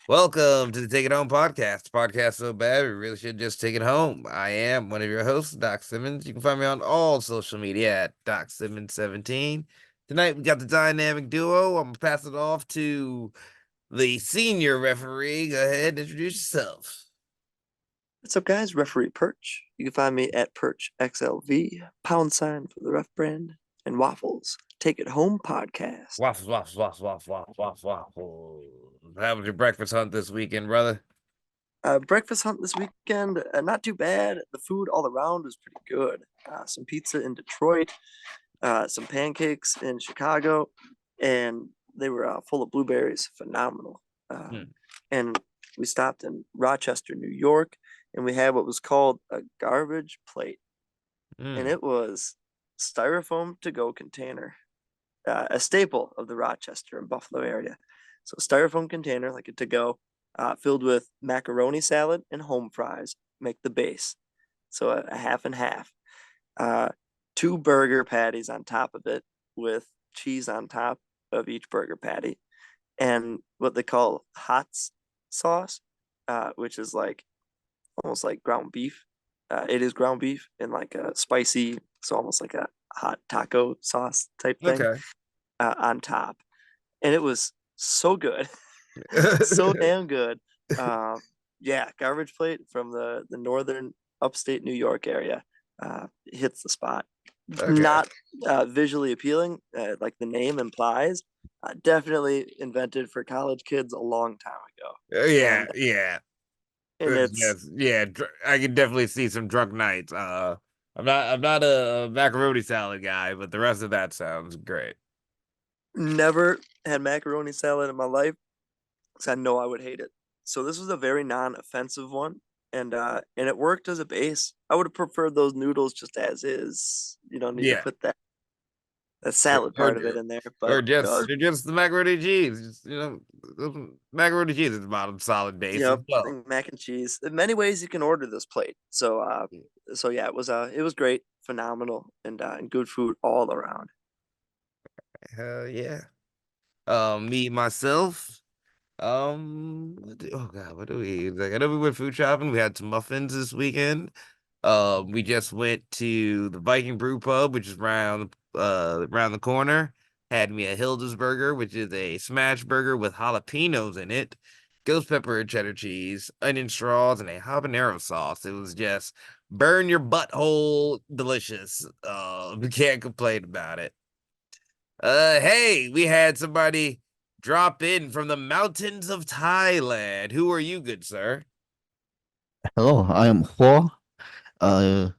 Welcome to the Take It Home podcast. Podcast so bad we really should just take it home. I am one of your hosts, Doc Simmons. You can find me on all social media at Doc Simmons17. Tonight we got the dynamic duo. I'm gonna pass it off to the senior referee. Go ahead and introduce yourself. What's up, guys? Referee Perch. You can find me at Perch XLV, pound sign for the ref brand, and Waffles. Take it home podcast. Waffles, waffles, waffles, waffles, waffles, waffles, waffles. How was your breakfast hunt this weekend, brother? Breakfast hunt this weekend, not too bad. The food all around was pretty good. Some pizza in Detroit, some pancakes in Chicago, and they were full of blueberries. Phenomenal. Hmm. And we stopped in Rochester, New York, and we had what was called a garbage plate, and Hmm. it was styrofoam to go container, a staple of the Rochester and Buffalo area. So styrofoam container, like a to go, filled with macaroni salad and home fries, make the base. So a half and half. Uh, two burger patties on top of it with cheese on top of each burger patty, and what they call hot sauce, which is like almost like ground beef. It is ground beef in like a spicy, so almost like a hot taco sauce type thing Okay. on top, and it was so good, so damn good. Uh, yeah, garbage plate from the northern upstate New York area hits the spot. Okay. Not visually appealing, like the name implies. Definitely invented for college kids a long time ago, Yeah, and yeah. it's Yes, yeah, I can definitely see some drunk nights. I'm not a macaroni salad guy, but the rest of that sounds great. never had macaroni salad in my life because I know I would hate it. So this was a very non-offensive one, and it worked as a base. I would have preferred those noodles just as is. You don't need to Yeah, put that or salad or, part of it in there, or but just or just the macaroni and cheese. Macaroni and cheese is the bottom solid base as yep, well. mac and cheese. In many ways, you can order this plate. So yeah, it was great, phenomenal, and good food all around. Hell yeah. Me myself. Oh God, what do we eat? Like I know we went food shopping. We had some muffins this weekend. We just went to the Viking Brew Pub, which is around the corner. Had me a Hilda's Burger, which is a smash burger with jalapenos in it, ghost pepper and cheddar cheese, onion straws, and a habanero sauce. It was just burn your butthole delicious. We can't complain about it. Hey, we had somebody drop in from the mountains of Thailand. Who are you, good sir? Hello, I am Hua, uh,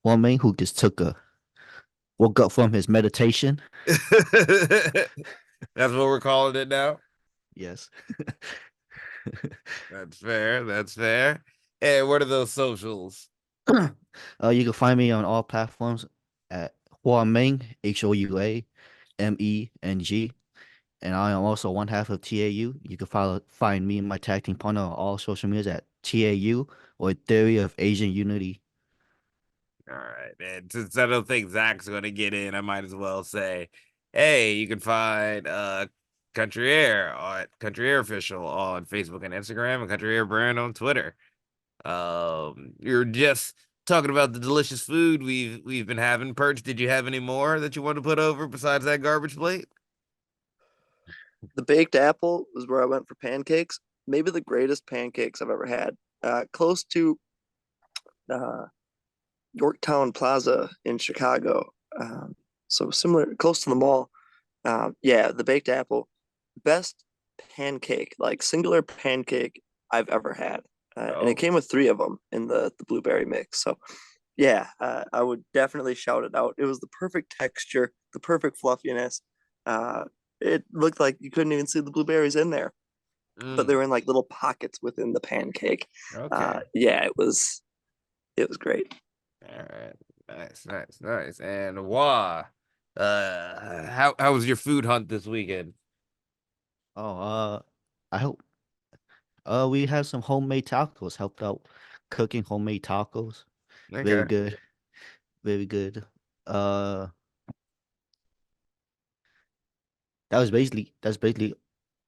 one man who just woke up from his meditation. That's what we're calling it now. Yes. That's fair. That's fair. And what are those socials? You can find me on all platforms at Hua Meng, HOUA, MENG. And I am also one half of TAU. You can find me and my tag team partner on all social media at TAU or Theory of Asian Unity. All right, and since I don't think Zach's going to get in, I might as well say, hey, you can find Country Air at Country Air Official on Facebook and Instagram, and Country Air Brand on Twitter. You're just talking about the delicious food we've been having. Perch, did you have any more that you want to put over besides that garbage plate? The baked apple was where I went for pancakes. Maybe the greatest pancakes I've ever had. Close to uh, Yorktown Plaza in Chicago. So similar, close to the mall. Yeah, the baked apple, best pancake, like singular pancake I've ever had. And it Oh, came with three of them in the blueberry mix. So yeah, I would definitely shout it out. It was the perfect texture, the perfect fluffiness. Uh, it looked like you couldn't even see the blueberries in there, but they mm, were in like little pockets within the pancake. okay. Yeah, it was great. All right. Nice, nice, nice. And why? How was your food hunt this weekend? Oh, I hope we have some homemade tacos. Helped out cooking homemade tacos. Very Okay. good. Very good. Uh, that's basically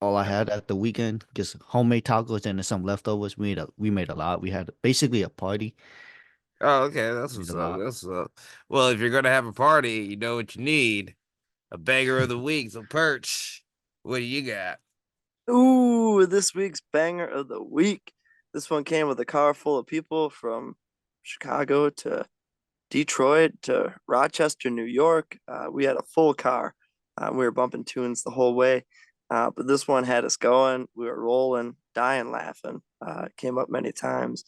all I had at the weekend, just homemade tacos and then some leftovers. We made a lot. We had basically a party. Oh, okay, that's Made what's a up. lot. That's what's up. Well, if you're gonna have a party, you know what you need. A banger of the week. So Perch, what do you got? Ooh, this week's banger of the week. This one came with a car full of people from Chicago to Detroit to Rochester, New York. We had a full car. We were bumping tunes the whole way. But this one had us going. We were rolling, dying laughing. It came up many times.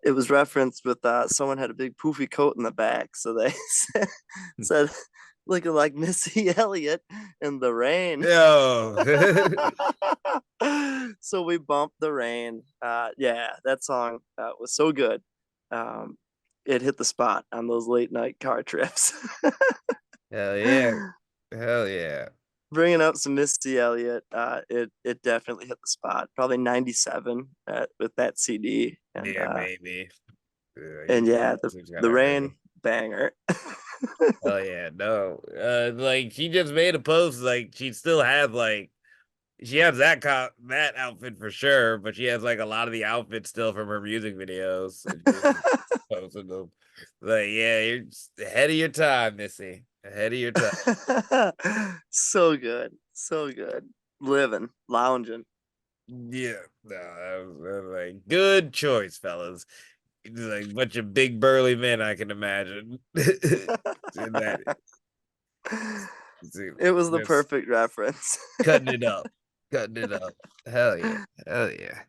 It was referenced with someone had a big poofy coat in the back. So they said looking like Missy Elliott in the rain. Yo. So we bumped the rain. Yeah, that song was so good. Um, it hit the spot on those late night car trips. Hell yeah. Hell yeah. Bringing up some Missy Elliott, it definitely hit the spot. Probably 97 with that CD, Yeah, maybe. and Yeah, yeah, it's the kinda rain early. banger. Oh yeah, no. Like she just made a post, like she still had like she has that outfit for sure, but she has like a lot of the outfits still from her music videos. And she's posting them. Like, yeah, you're just ahead of your time, Missy. Ahead of your time. So good, so good. Living, lounging. Yeah, no, that was like good choice, fellas. It's like a bunch of big burly men, I can imagine. In that, see, It was the just perfect reference. cutting it up, cutting it up. Hell yeah, hell yeah.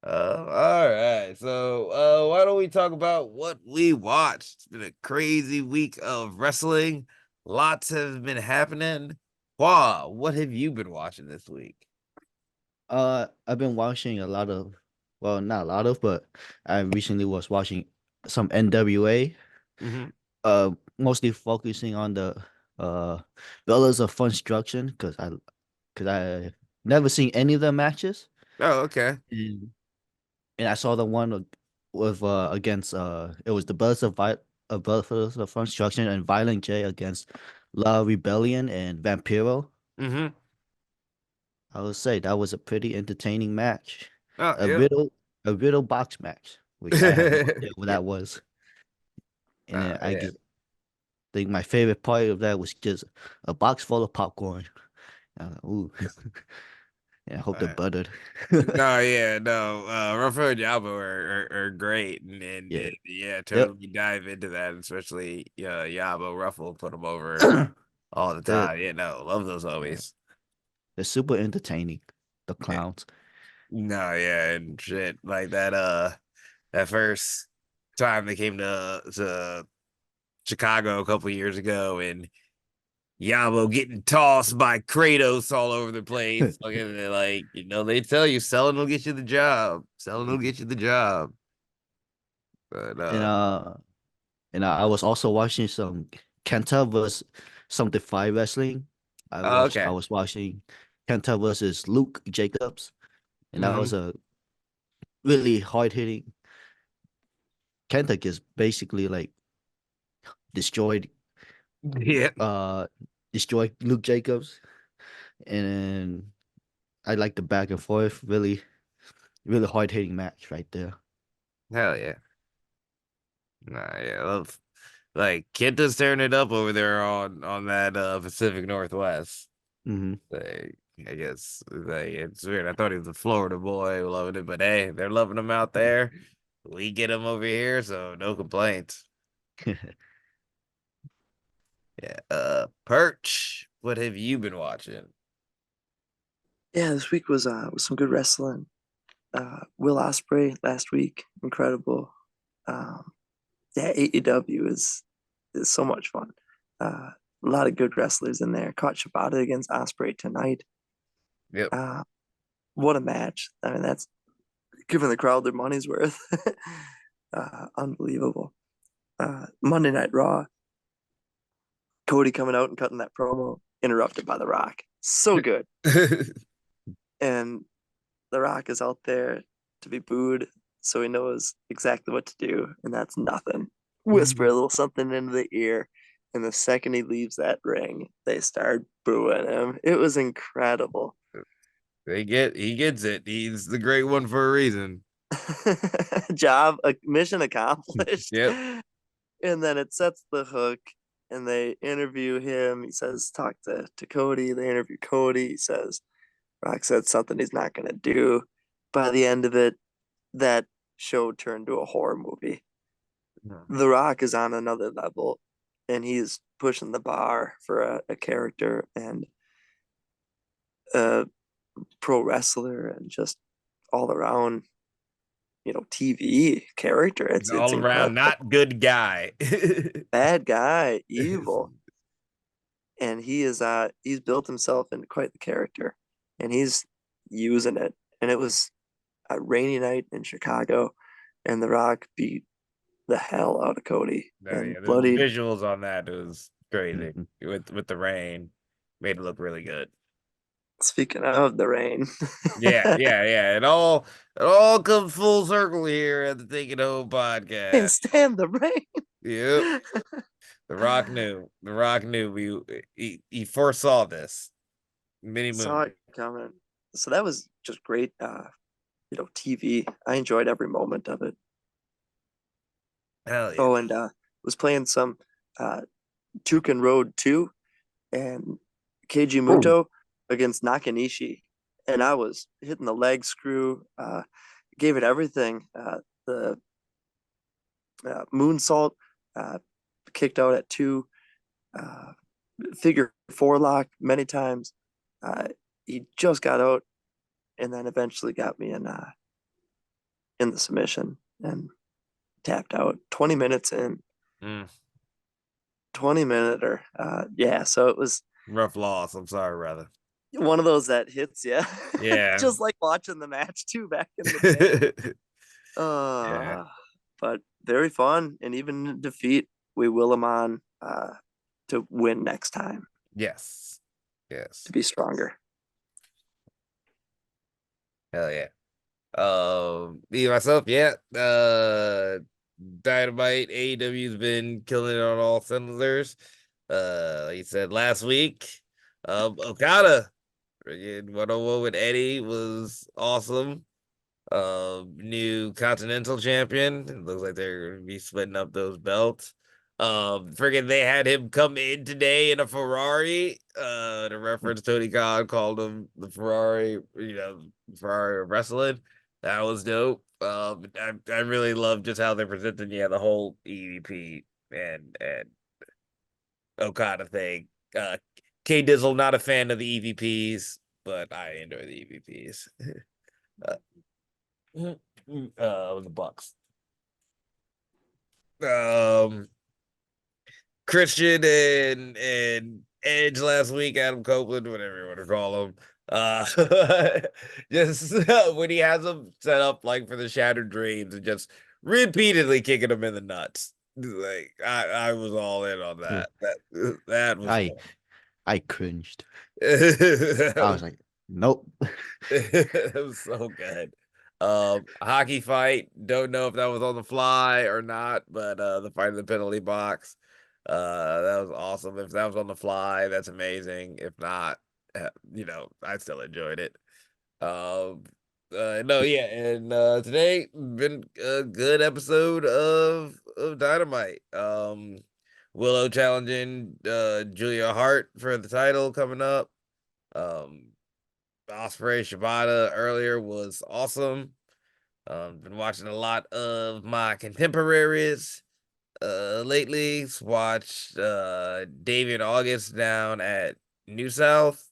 All right. So, why don't we talk about what we watched? It's been a crazy week of wrestling. Lots have been happening. Wow, what have you been watching this week? I've been watching a lot of, well, not a lot of, but I recently was watching some NWA. Hmm. Mostly focusing on the uh Bellas of Construction because I never seen any of the matches, Oh, okay. and and I saw the one with against it was the Bellas of Construction and Violent J against La Rebellion and Vampiro. Hmm. I would say that was a pretty entertaining match. Oh, A yeah. riddle, a riddle box match, which I have no idea what Yeah. that was. And then I Yeah. just think my favorite part of that was just a box full of popcorn. Ooh, and I hope they're Uh, buttered. no, yeah, no. Rafael and Jabo are great, Yeah. yeah, Yep. totally dive into that, especially Yabo Ruffle put them over all the they're time. Yeah, no, love those yeah, homies. they're super entertaining. The Yeah. clowns. No, yeah, and shit like that. That first time they came to Chicago a couple years ago, and Yabo getting tossed by Kratos all over the place. Like, they tell you selling will get you the job. Selling will get you the job. But and I was also watching some Kenta versus some Defy Wrestling. I okay. was watching Kenta versus Luke Jacobs, and that was Hmm. a really hard hitting. Kenta just basically like destroyed Yeah. uh destroyed Luke Jacobs, and I like the back and forth. Really hard hitting match right there. Hell yeah. Nah, yeah. Love like Kenta's tearing it up over there on that Pacific Northwest. Hmm. Like, I guess like it's weird. I thought he was a Florida boy loving it, but hey, they're loving him out there. We get him over here, so no complaints. Yeah. Perch, what have you been watching? Yeah, this week was some good wrestling. Will Ospreay last week, incredible. Um, yeah, AEW is so much fun. A lot of good wrestlers in there. Caught Shibata against Ospreay tonight. Yep. Uh, what a match! I mean, that's giving the crowd their money's worth. Unbelievable. Monday Night Raw. Cody coming out and cutting that promo, interrupted by The Rock. So good. And The Rock is out there to be booed, so he knows exactly what to do, and that's nothing. Whisper a little something into the ear, and the second he leaves that ring, they start booing him. It was incredible. He gets it. He's the great one for a reason. Mission accomplished. Yep. And then it sets the hook, and they interview him. He says, talk to Cody. They interview Cody. He says, Rock said something he's not going to do. By the end of it, that show turned to a horror movie. The Rock is on another level, and he's pushing the bar for a character and a pro wrestler and just all around, TV character. He's It's all around incredible. not good guy. Bad guy, evil. And he's built himself into quite the character, and he's using it. And it was a rainy night in Chicago, and The Rock beat the hell out of Cody No, and yeah, the bloodied. visuals on that was crazy Mhm. with the rain, made it look really good. Speaking of the rain, Yeah. It all comes full circle here at the Take It Home can't podcast. stand the rain. Yep, The Rock knew. The Rock knew. He foresaw this many Saw movies. it coming. So that was just great. TV. I enjoyed every moment of it. Hell yeah. Oh, and was playing some Tuken Road 2 and Keiji Muto against Nakanishi. And I was hitting the leg screw, gave it everything. The moonsault kicked out at 2, figure 4 lock many times. He just got out and then eventually got me in the submission and tapped out 20 minutes in. Mm, 20-minute. Yeah, so it was rough loss. I'm sorry, brother. one of those that hits you. Yeah. Just like watching the match too back in the day. Yeah. But very fun, and even in defeat, we will him on to win next time Yes. Yes. to be stronger. Hell yeah. Me myself, yeah. Dynamite AEW's been killing it on all cylinders. Like you said last week, Okada in 101 with Eddie was awesome. New Continental Champion. It looks like they're gonna be splitting up those belts. Friggin' they had him come in today in a Ferrari. To reference Tony Khan called him the Ferrari, Ferrari of wrestling. That was dope. I really love just how they presented, the whole EVP and Okada thing. K Dizzle not a fan of the EVPs, but I enjoy the EVPs. uh, the Bucks. Um, Christian and Edge last week, Adam Copeland, whatever you want to call him. Just when he has them set up like for the Shattered Dreams and just repeatedly kicking them in the nuts. Like I was all in on that. That was I I cringed. I was fun. like, nope. It was so good. Hockey fight. Don't know if that was on the fly or not, but the fight in the penalty box. That was awesome. If that was on the fly, that's amazing. If not, I still enjoyed it. Um, no, yeah, and today been a good episode of Dynamite. Willow challenging Julia Hart for the title coming up. Um, Osprey Shibata earlier was awesome. Been watching a lot of my contemporaries lately. Watched David August down at New South.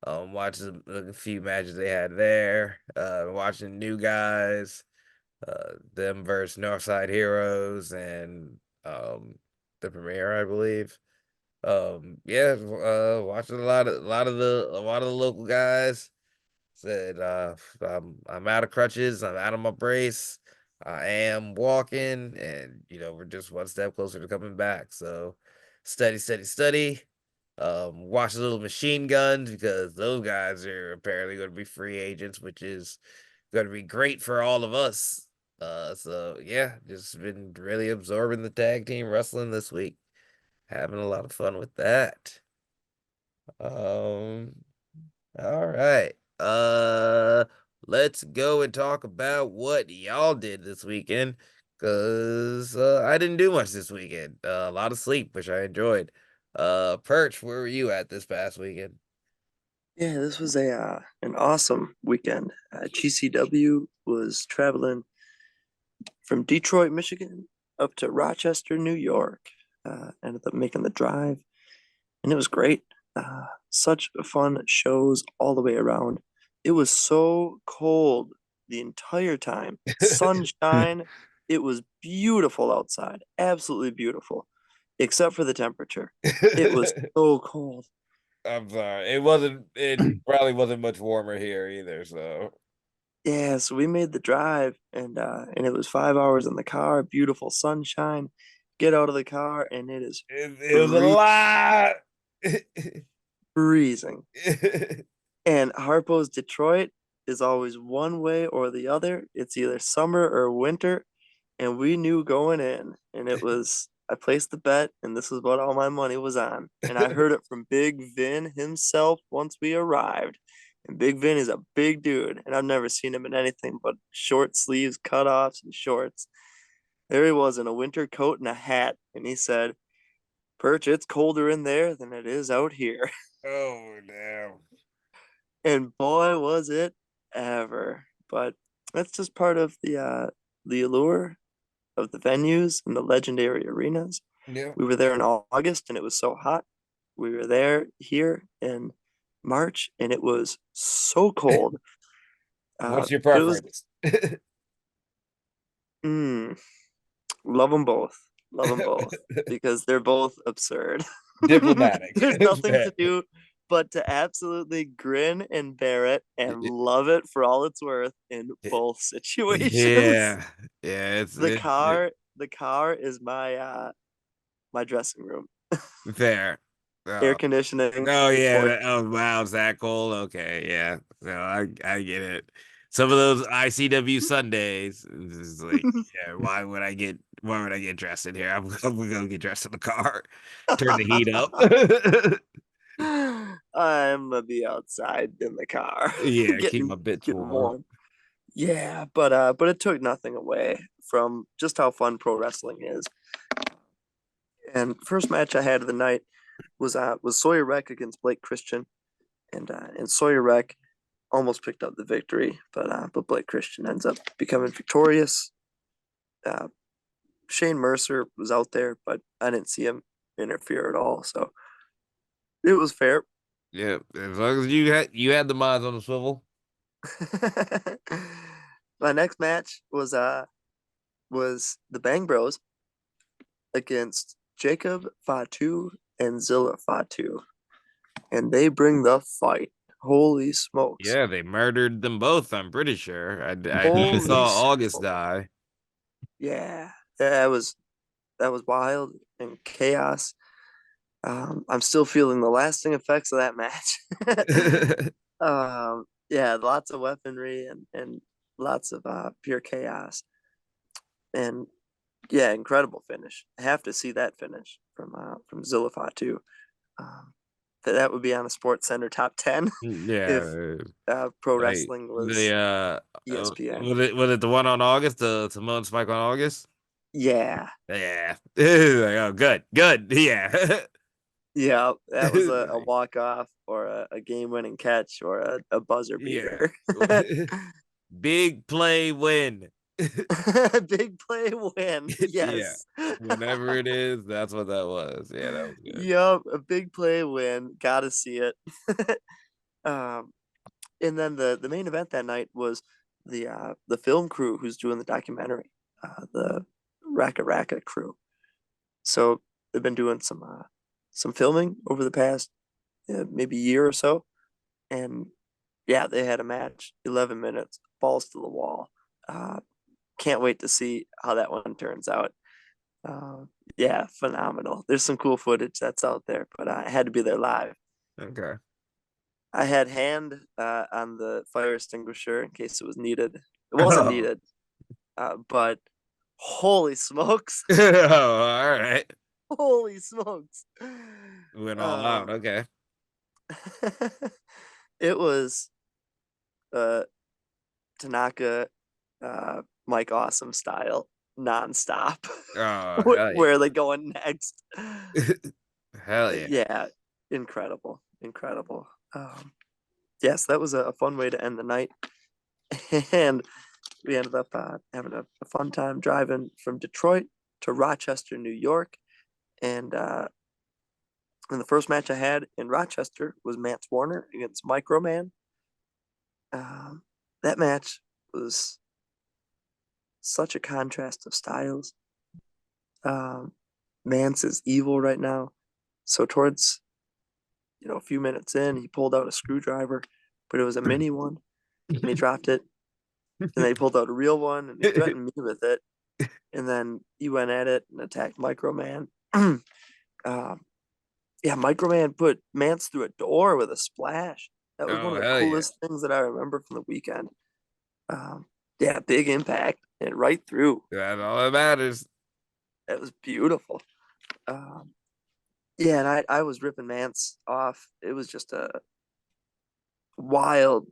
Watched a few matches they had there. Watching new guys, them versus Northside Heroes and the premiere, I believe. Yeah, watching a lot of the local guys. Said I'm out of crutches, I'm out of my brace, I am walking, and we're just one step closer to coming back. So study, study, study. Watch the little machine guns because those guys are apparently going to be free agents, which is going to be great for all of us. So yeah, just been really absorbing the tag team wrestling this week. Having a lot of fun with that. Um, all right. let's go and talk about what y'all did this weekend. Cause I didn't do much this weekend. A lot of sleep, which I enjoyed. Perch, where were you at this past weekend? Yeah, this was a an awesome weekend. GCW was traveling from Detroit, Michigan, up to Rochester, New York. Ended up making the drive, and it was great. Such fun shows all the way around. It was so cold the entire time. Sunshine. It was beautiful outside. Absolutely beautiful, except for the temperature. It was so cold. I'm sorry. It probably wasn't much warmer here either, so Yeah, so we made the drive and it was 5 hours in the car, beautiful sunshine. Get out of the car and it is it was a lot. freezing. And Harpo's Detroit is always one way or the other. It's either summer or winter. And we knew going in, and I placed the bet, and this is what all my money was on. And I heard it from Big Vin himself once we arrived. And Big Vin is a big dude, and I've never seen him in anything but short sleeves, cutoffs, and shorts. There he was in a winter coat and a hat, and he said, Perch, it's colder in there than it is out here. Oh damn. And boy, was it ever. But that's just part of the allure of the venues and the legendary arenas. Yeah. We were there in August and it was so hot. We were there here in March and it was so cold. What's your But it was preference? mm, love them both. Love them both because they're both absurd. Diplomatic. There's nothing to do but to absolutely grin and bear it and love it for all it's worth in both situations. Yeah. Yeah, The it's car, the car is my dressing room. fair. Air Oh, conditioning, oh yeah. boy. Oh wow, it's that cold? Okay, yeah. No, I get it. Some of those ICW Sundays, it's just like, yeah, why would I get dressed in here? I'm gonna get dressed in the car. Turn the heat up. I'm gonna be outside in the car, Yeah, keep my getting bits getting warm. warm. Yeah, but it took nothing away from just how fun pro wrestling is. And first match I had of the night was Sawyer Wreck against Blake Christian, and Sawyer Wreck almost picked up the victory, but Blake Christian ends up becoming victorious. Uh, Shane Mercer was out there, but I didn't see him interfere at all, so it was fair. Yeah, as long as you had the minds on the swivel. My next match was the Bang Bros against Jacob Fatu and Zilla Fatu, and they bring the fight. Holy smokes! Yeah, they murdered them both. I'm pretty sure. I never Holy saw August smokes! die. Yeah, that was wild and chaos. I'm still feeling the lasting effects of that match. Yeah, lots of weaponry and lots of pure chaos. And yeah, incredible finish. I have to see that finish from Zilifat too. Um, that would be on a Sports Center top 10 if Yeah, pro like wrestling was the ESPN. was it the one on August, the Timon Spike on August? Yeah, Yeah. Like, oh, good. Yeah. yeah, that was a walk off or a game winning catch or a buzzer Yeah. beater. Big play win. Big play win. Yeah. Yes. Whenever it is, that's what that was. Yeah, that was good. Yup, a big play win. Gotta see it. um, and then the main event that night was the film crew who's doing the documentary, the Raka Raka crew. So they've been doing some filming over the past maybe year or so, and yeah, they had a match, 11 minutes, balls to the wall. Uh, can't wait to see how that one turns out. Uh, yeah, phenomenal. There's some cool footage that's out there, but I had to be there live. Okay. I had hand on the fire extinguisher in case it was needed. It wasn't Oh. needed, but holy smokes! Oh, all right. Holy smokes! Went all out. Um, Okay. it was uh, Tanaka, Mike Awesome style, nonstop. Oh, hell yeah. Where are they going next? Hell yeah. Yeah, incredible, incredible. Yes, that was a fun way to end the night, and we ended up having a fun time driving from Detroit to Rochester, New York, and the first match I had in Rochester was Mance Warner against Microman. That match was such a contrast of styles. Mance is evil right now. So towards, a few minutes in, he pulled out a screwdriver, but it was a mini one, and he dropped it. And then he pulled out a real one, and he threatened me with it. And then he went at it and attacked Microman. Yeah, Microman put Mance through a door with a splash. That was one Oh, of the hell yeah. coolest things that I remember from the weekend. Yeah, big impact and right through. That's all that matters. That was beautiful. Yeah, and I was ripping Mance off. It was just a wild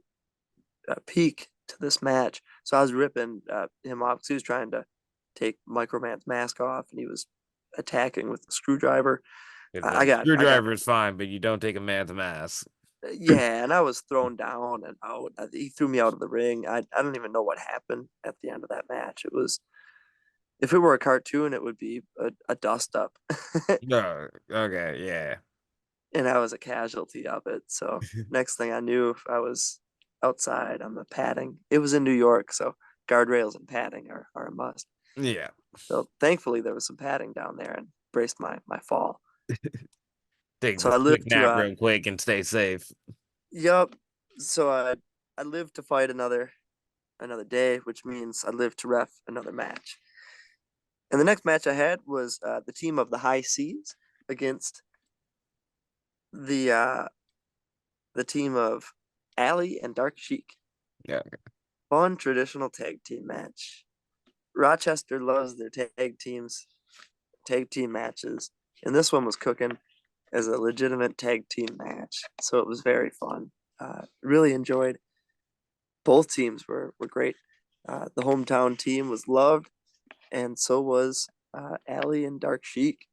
peak to this match. So I was ripping him off because he was trying to take Microman's mask off, and he was attacking with the screwdriver. I got Screwdriver is fine, but you don't take a man's mask. Yeah, and I was thrown down and out. He threw me out of the ring. I don't even know what happened at the end of that match. It was, if it were a cartoon, it would be a dust up, No, okay, yeah. and I was a casualty of it. So next thing I knew, I was outside on the padding. It was in New York, so guardrails and padding are a must. Yeah. So thankfully there was some padding down there and braced my fall. Take So this I quick lived to nap real quick and stay safe. yup. So I lived to fight another day, which means I lived to ref another match. And the next match I had was the team of the High Seas against the team of Allie and Dark Sheik. Yeah. Fun traditional tag team match. Rochester loves their tag team matches, and this one was cooking as a legitimate tag team match. So it was very fun. Really enjoyed. Both teams were great. The hometown team was loved, and so was Allie and Dark Sheik,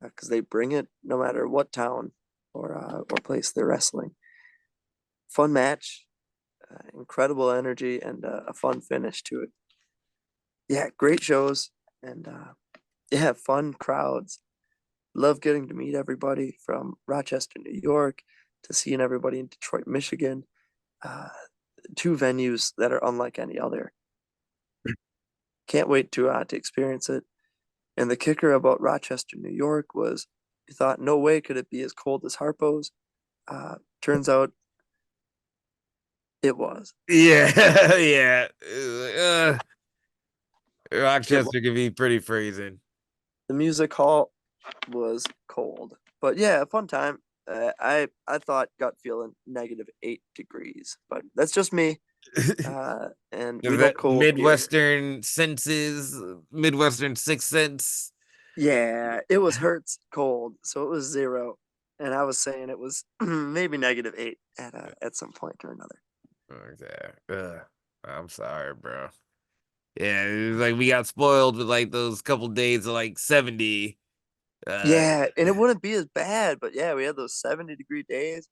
because they bring it no matter what town or place they're wrestling. Fun match, incredible energy, and a fun finish to it. Yeah, great shows, and yeah, fun crowds. Love getting to meet everybody from Rochester, New York, to seeing everybody in Detroit, Michigan. Uh, Two venues that are unlike any other. Can't wait to experience it. And the kicker about Rochester, New York was you thought, no way could it be as cold as Harpo's. Turns out it was. Yeah, yeah. It was. Rochester can be pretty freezing. The music hall was cold. But yeah, a fun time. I thought gut feeling -8 degrees, but that's just me. And Is we go that cold here. Midwestern sixth sense? Yeah, it was Hertz cold, so it was 0, and I was saying it was maybe -8 at some point or another. Okay. I'm sorry, bro. Yeah, it was like we got spoiled with like those couple days of like 70. Yeah, and it wouldn't be as bad, but yeah, we had those 70-degree days,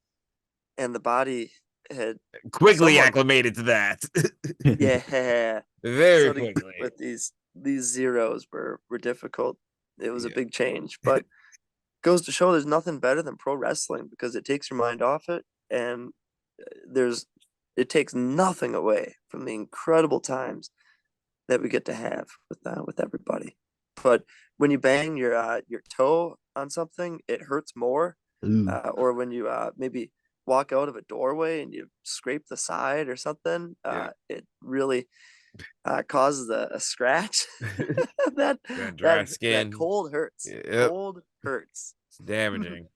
and the body had Quickly somewhat, acclimated to that. yeah. Very So to keep quickly. with these zeros were difficult. It was a Yeah. big change, but goes to show there's nothing better than pro wrestling because it takes your mind off it, and there's it takes nothing away from the incredible times that we get to have with everybody. But when you bang your toe on something, it hurts more. Ooh. Or when you maybe walk out of a doorway and you scrape the side or something, Yeah. it really causes a scratch. that Got dry that skin. cold hurts. Yep. Cold hurts. It's damaging.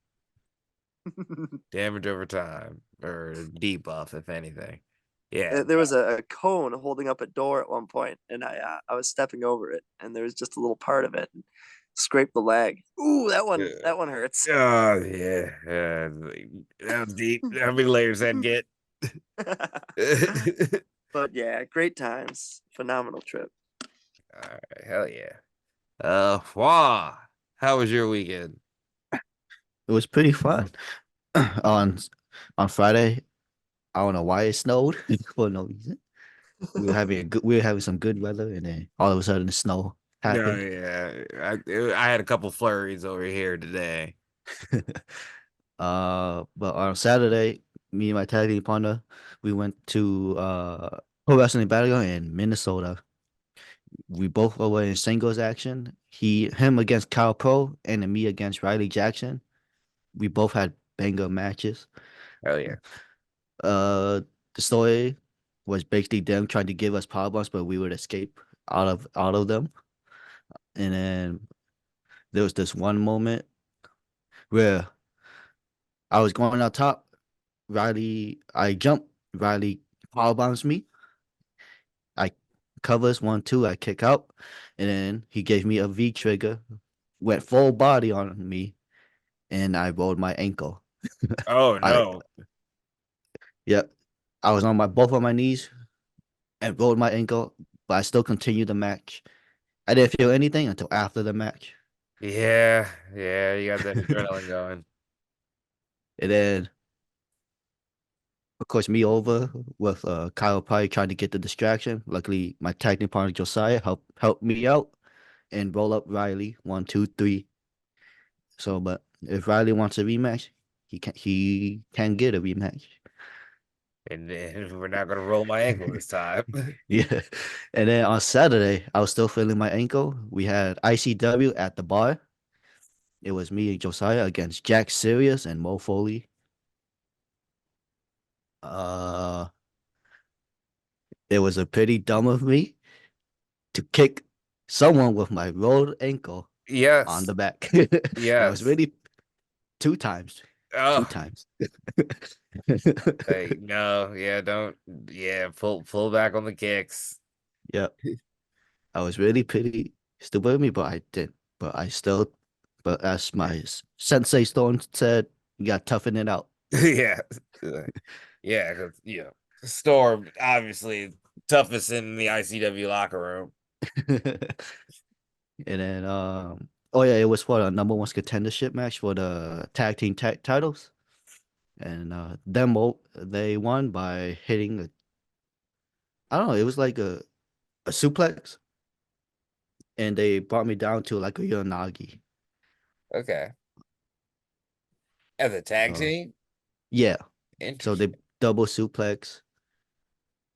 Damage over time. Or debuff, if anything. Yeah. There was a cone holding up a door at one point, and I was stepping over it, and there was just a little part of it, and scraped the leg. Ooh, that one hurts. Oh yeah. That was deep. How many layers that get? But yeah, great times. Phenomenal trip. All right, hell yeah. HOUA, how was your weekend? It was pretty fun. on on Friday, I don't know why it snowed for no reason. We were having some good weather, and then all of a sudden the snow No, happened. yeah, I had a couple flurries over here today. But on Saturday, me and my tag team partner, we went to pro wrestling battle in Minnesota. We both were in singles action. Him against Kyle Pro, and then me against Riley Jackson. We both had banger matches. Hell yeah. Uh, the story was basically them trying to give us power bombs, but we would escape out of them. And then there was this one moment where I was going out top. I jump. Riley power bombs me. I covers 1, 2. I kick out, and then he gave me a V trigger. Went full body on me, and I rolled my ankle. Oh I no. Yep. I was on my both of my knees and rolled my ankle, but I still continued the match. I didn't feel anything until after the match. Yeah, yeah, you got that adrenaline going. And then, of course, me over with Kyle probably trying to get the distraction. Luckily, my tag team partner Josiah helped me out and roll up Riley 1, 2, 3. So, but if Riley wants a rematch, he can get a rematch. And then we're not gonna roll my ankle this time. Yeah. And then on Saturday, I was still feeling my ankle. We had ICW at the bar. It was me and Josiah against Jack Sirius and Mo Foley. Uh, it was a pretty dumb of me to kick someone with my rolled ankle on Yes, the back. That was yes. really 2 times. Two Oh, times. hey, no, yeah, don't, yeah, pull back on the kicks. Yep. I was really pretty stupid of me, but I did. But I still, but as my sensei Stone said, you got to toughen it out. Yeah, yeah, because Storm obviously toughest in the ICW locker room. And then, oh yeah, it was for the number one contendership match for the tag team titles, and they won by hitting I don't know, it was like a suplex, and they brought me down to like a Uranagi. Okay, as a tag So team, yeah, so interesting. they double suplex.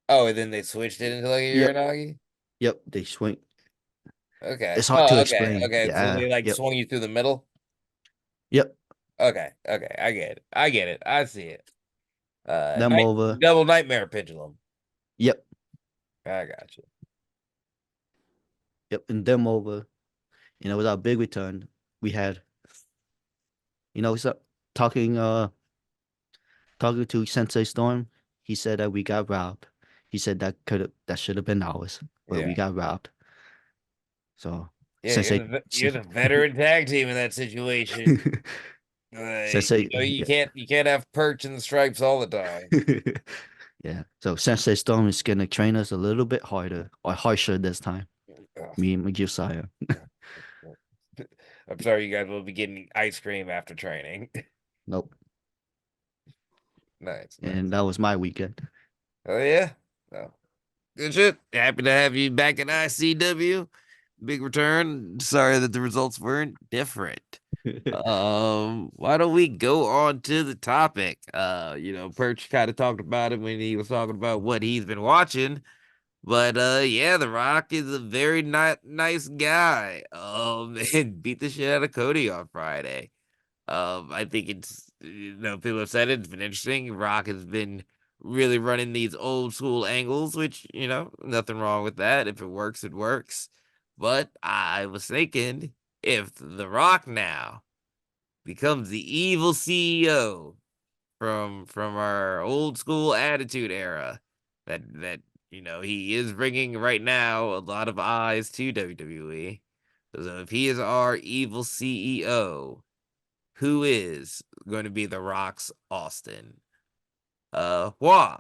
Oh, and then they switched it into like a Yep, Uranagi. yep, they swing. Okay. It's hard to Oh, okay, explain. okay. So Yeah, they like yep, swung you through the middle. yep, Okay, okay. I get it. I get it. I see it. them over. Double nightmare pendulum. Yep, I got you. yep, and them over. It was our big return. We had, so talking talking to Sensei Storm, he said that we got robbed. He said that should have been ours, but we Yeah. got robbed. So Yeah, Sensei, you're the veteran tag team in that situation. Sensei, yeah, You can't have Perch and the stripes all the time. yeah. So Sensei Storm is gonna train us a little bit harder or harsher this time. Me and Josiah. I'm sorry you guys will be getting ice cream after training. Nope. Nice, And nice. that was my weekend. Oh yeah. No. Good shit. Happy to have you back in ICW. Big return. Sorry that the results weren't different. Why don't we go on to the topic? Perch kind of talked about it when he was talking about what he's been watching. But yeah, The Rock is a very nice guy. And beat the shit out of Cody on Friday. I think people have said it, it's been interesting. Rock has been really running these old school angles, which, nothing wrong with that. If it works, it works. But I was thinking if The Rock now becomes the evil CEO from our old school attitude era, that he is bringing right now a lot of eyes to WWE. So if he is our evil CEO, who is going to be The Rock's Austin? Why?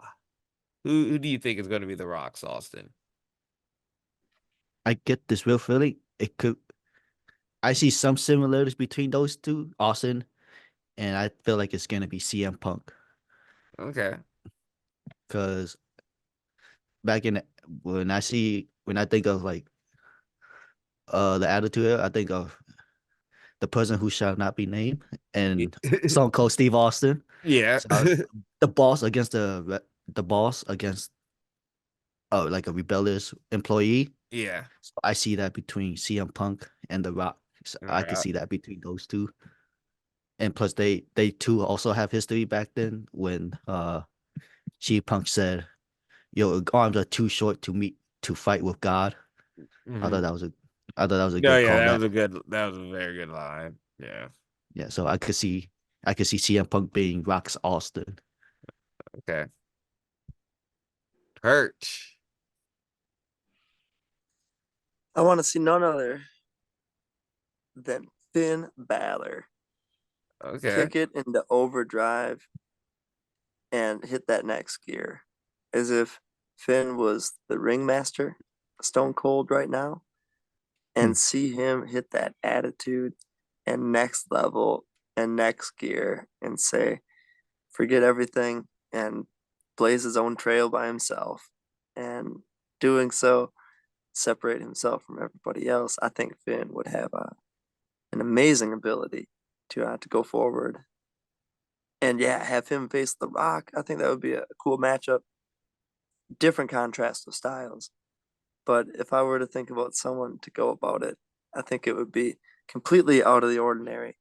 Who do you think is going to be the Rock's Austin? I get this real feeling. It could. I see some similarities between those two, Austin, and I feel like it's gonna be CM Punk Okay. because back in when I think of like the Attitude Era, I think of the person who shall not be named and Stone Cold Steve Austin. Yeah. So the boss against the boss against like a rebellious employee. Yeah. So I see that between CM Punk and The Rock. So All I could right. see that between those two. And plus they too also have history back then when G Punk said, "Your arms are too short to fight with God." I thought Hmm. that was a I thought that was a No, good yeah, callback. that was a very good line. Yeah. Yeah, so I could see CM Punk being Rock's Austin. Okay. Perch. I want to see none other than Finn Balor Okay. kick it into overdrive and hit that next gear as if Finn was the ringmaster, Stone Cold right now, Hmm. and see him hit that attitude and next level and next gear and say, forget everything and blaze his own trail by himself. And doing so, separate himself from everybody else. I think Finn would have an amazing ability to go forward. And yeah, have him face The Rock. I think that would be a cool matchup. Different contrast of styles. But if I were to think about someone to go about it, I think it would be completely out of the ordinary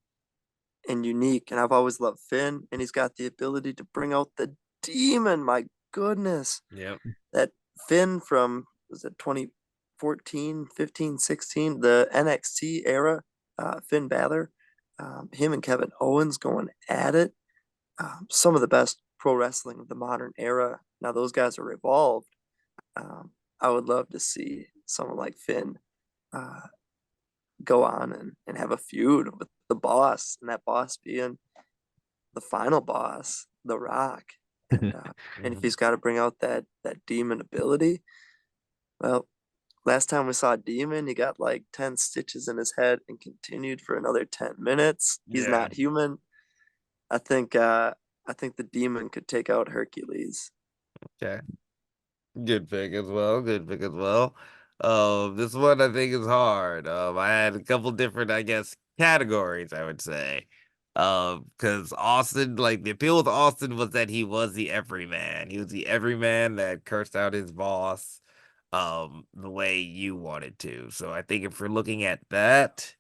and unique. And I've always loved Finn, and he's got the ability to bring out the demon. My goodness. Yep. That Finn from, was it 2014, 15, 16, the NXT era, Finn Balor, him and Kevin Owens going at it. Some of the best pro wrestling of the modern era. Now, those guys are evolved. Um, I would love to see someone like Finn uh, go on and have a feud with the boss, and that boss being the final boss, The Rock. And if Hmm. he's got to bring out that demon ability, well, last time we saw Demon, he got like 10 stitches in his head and continued for another 10 minutes. He's Yeah. not human. I think the Demon could take out Hercules. Okay. Good pick as well. Good pick as well. This one I think is hard. I had a couple different, I guess, categories, I would say. Because Austin, like the appeal with Austin was that he was the everyman. He was the everyman that cursed out his boss, the way you wanted to. So I think if we're looking at that,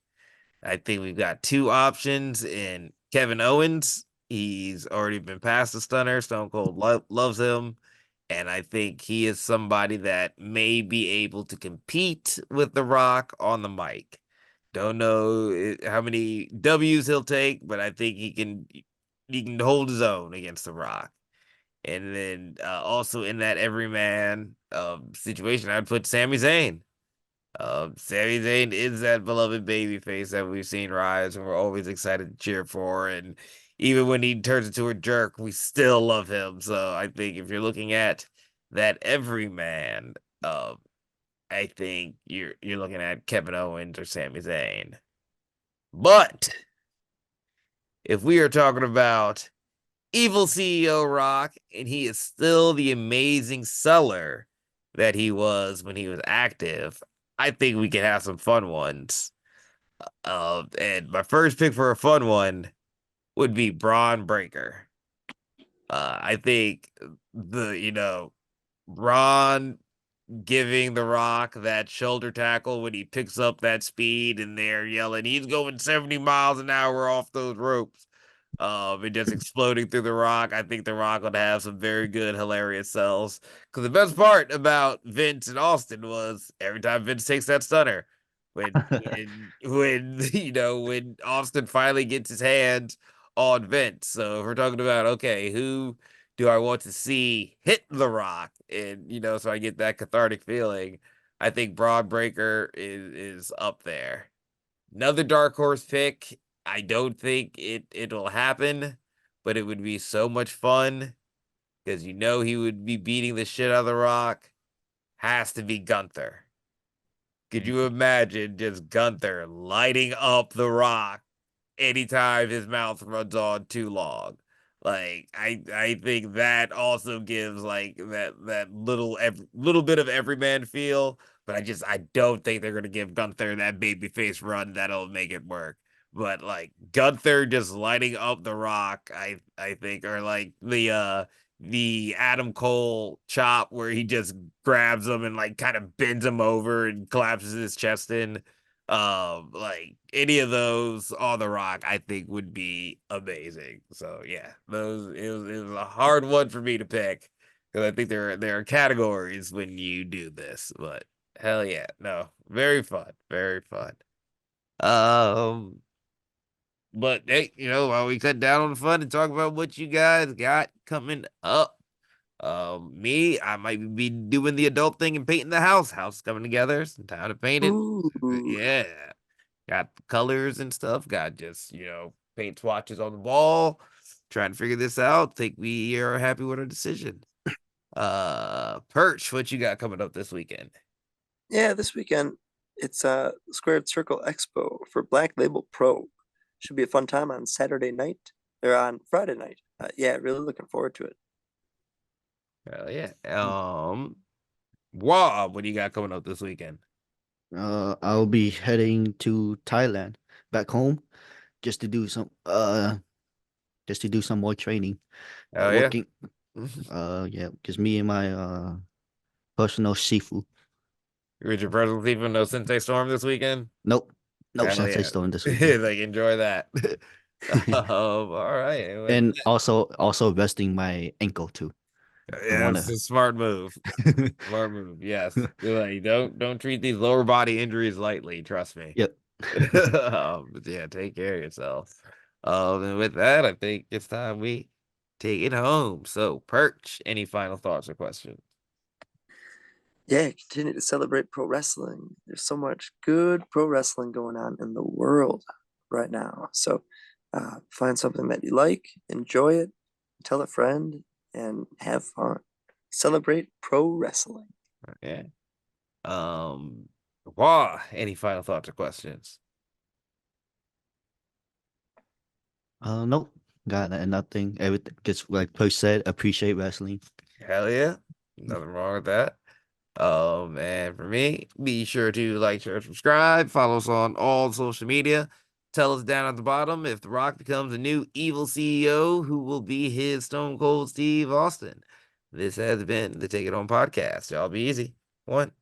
I think we've got two options in Kevin Owens. He's already been past the stunner. Stone Cold loves him. And I think he is somebody that may be able to compete with The Rock on the mic. Don't know how many W's he'll take, but I think he can hold his own against The Rock. And then also in that everyman situation, I'd put Sami Zayn. Sami Zayn is that beloved baby face that we've seen rise and we're always excited to cheer for. And even when he turns into a jerk, we still love him. So I think if you're looking at that everyman, I think you're looking at Kevin Owens or Sami Zayn. But if we are talking about evil CEO Rock, and he is still the amazing seller that he was when he was active, I think we can have some fun ones. And my first pick for a fun one would be Braun Breaker. I think Braun giving The Rock that shoulder tackle when he picks up that speed and they're yelling, he's going 70 miles an hour off those ropes. And just exploding through The Rock. I think The Rock would have some very good, hilarious sells. Because the best part about Vince and Austin was every time Vince takes that stunner, when Austin finally gets his hands on Vince. So if we're talking about okay, who do I want to see hit The Rock, and so I get that cathartic feeling. I think Broad Breaker is up there. Another dark horse pick. I don't think it'll happen, but it would be so much fun. because you know he would be beating the shit out of The Rock, has to be Gunther. Could you imagine just Gunther lighting up The Rock anytime his mouth runs on too long? Like I think that also gives like that little bit of everyman feel, but I don't think they're gonna give Gunther that babyface run that'll make it work. But like Gunther just lighting up The Rock, I think, or like the Adam Cole chop where he just grabs him and like kind of bends him over and collapses his chest in. Like any of those on The Rock, I think would be amazing. So yeah, it was a hard one for me to pick because I think there are categories when you do this, but hell yeah, no, very fun, very fun. Um, but hey, while we cut down on the fun and talk about what you guys got coming up. Me, I might be doing the adult thing and painting the house. House coming together. Some time to paint it. Ooh. Yeah. Got colors and stuff. Got just, paint swatches on the wall. Trying to figure this out. Think we are happy with our decision. Perch, what you got coming up this weekend? Yeah, this weekend it's Squared Circle Expo for Black Label Pro. Should be a fun time on Saturday night or on Friday night. Yeah, really looking forward to it. Hell yeah. Wob, what do you got coming up this weekend? I'll be heading to Thailand, back home, just to do some more training. Oh yeah. Working. Yeah, because me and my personal Shifu. With your personal even no Sensei Storm this weekend? Nope, no Hell Sensei yeah. Stone this weekend. Like enjoy that. All right. And also resting my ankle too. Don't Yeah, it's wanna. a smart move. Smart move. Yes. Like, don't treat these lower body injuries lightly. Trust me. Yep. But yeah, take care of yourself. And with that, I think it's time we take it home. So, Perch, any final thoughts or questions? Yeah, continue to celebrate pro wrestling. There's so much good pro wrestling going on in the world right now. So find something that you like, enjoy it, tell a friend, and have fun. Celebrate pro wrestling. Yeah. Wah, any final thoughts or questions? Nope. Got nothing. Everything. Just like Perch said, appreciate wrestling. Hell yeah. Nothing wrong with that. And for me, be sure to like, share, subscribe, follow us on all social media. Tell us down at the bottom if The Rock becomes a new evil CEO, who will be his Stone Cold Steve Austin. This has been the Take It Home podcast. Y'all be easy. One.